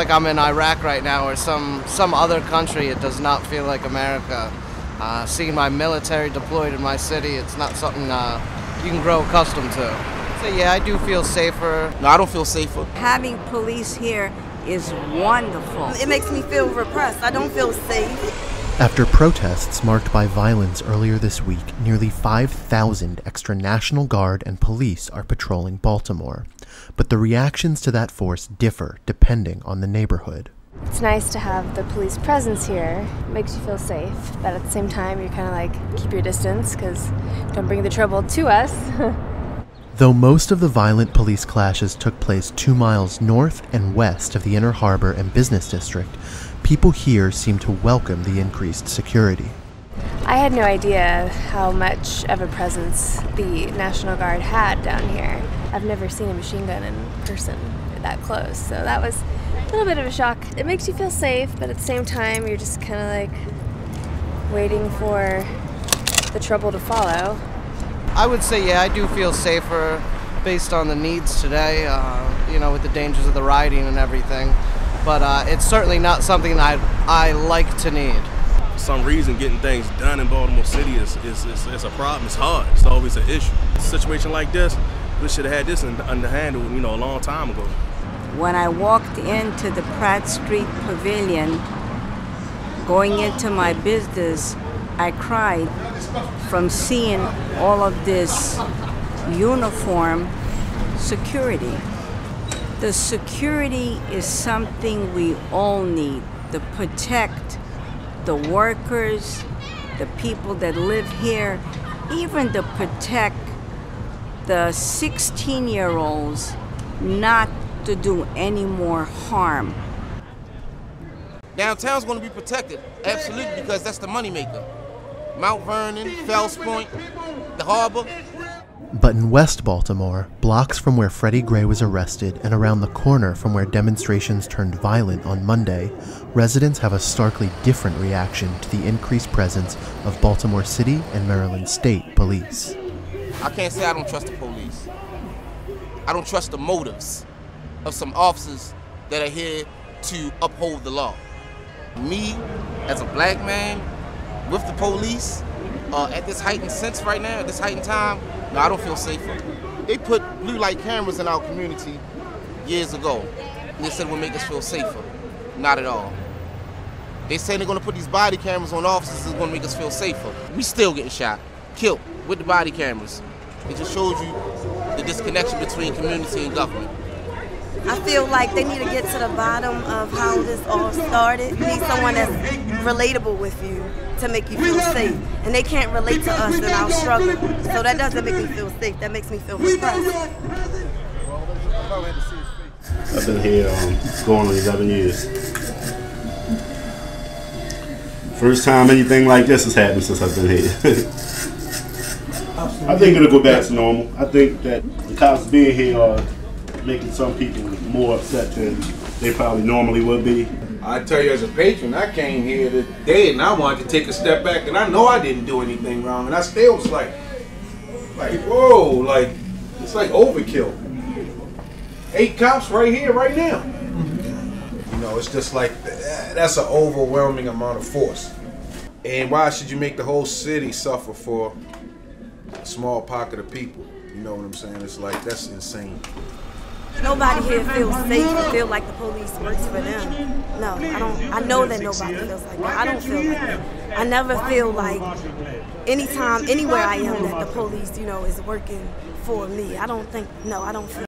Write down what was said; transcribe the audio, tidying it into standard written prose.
like I'm in Iraq right now or some other country. It does not feel like America. Seeing my military deployed in my city, it's not something you can grow accustomed to. So yeah, I do feel safer. No, I don't feel safer. Having police here is wonderful. It makes me feel repressed. I don't feel safe. After protests marked by violence earlier this week, nearly 5,000 extra National Guard and police are patrolling Baltimore. But the reactions to that force differ depending on the neighborhood. It's nice to have the police presence here. It makes you feel safe, but at the same time, you're kind of like, keep your distance, because don't bring the trouble to us. Though most of the violent police clashes took place 2 miles north and west of the Inner Harbor and Business District, people here seem to welcome the increased security. I had no idea how much of a presence the National Guard had down here. I've never seen a machine gun in person that close, so that was a little bit of a shock. It makes you feel safe, but at the same time, you're just kind of like waiting for the trouble to follow. I would say, yeah, I do feel safer based on the needs today, with the dangers of the rioting and everything. But it's certainly not something that I like to need. For some reason, getting things done in Baltimore City is a problem. It's hard. It's always an issue. A situation like this, we should have had this under handle, a long time ago. When I walked into the Pratt Street Pavilion, going into my business, I cried from seeing all of this uniform security. The security is something we all need to protect the workers, the people that live here, even to protect the 16-year-olds not to do any more harm. Downtown's going to be protected, absolutely, because that's the moneymaker. Mount Vernon, Fells Point, the harbor. But in West Baltimore, blocks from where Freddie Gray was arrested and around the corner from where demonstrations turned violent on Monday, residents have a starkly different reaction to the increased presence of Baltimore City and Maryland State police. I can't say I don't trust the police. I don't trust the motives of some officers that are here to uphold the law. Me, as a black man, with the police, at this heightened sense right now, at this heightened time, no, I don't feel safer. They put blue light cameras in our community years ago, and they said it would make us feel safer. Not at all. They say they're gonna put these body cameras on officers, it's gonna make us feel safer. We still getting shot, killed, with the body cameras. It just shows you the disconnection between community and government. I feel like they need to get to the bottom of how this all started. You need someone that's relatable with you to make you feel safe. And they can't relate to us in our struggle. So that doesn't make me feel safe. That makes me feel repressed. I've been here going on 11 years. First time anything like this has happened since I've been here. I think it'll go back to normal. I think that the cops being here are making some people more upset than they probably normally would be. I tell you, as a patron, I came here today and I wanted to take a step back, and I know I didn't do anything wrong, and I still was like whoa, like it's like overkill. 8 cops right here, right now. It's just like that's an overwhelming amount of force. And why should you make the whole city suffer for a small pocket of people? You know what I'm saying? It's like, that's insane. Nobody here feels safe and feel like the police works for them. No, I don't. I know that nobody feels like that. I don't feel like that. I never feel like anytime, anywhere I am, that the police, is working for me. I don't feel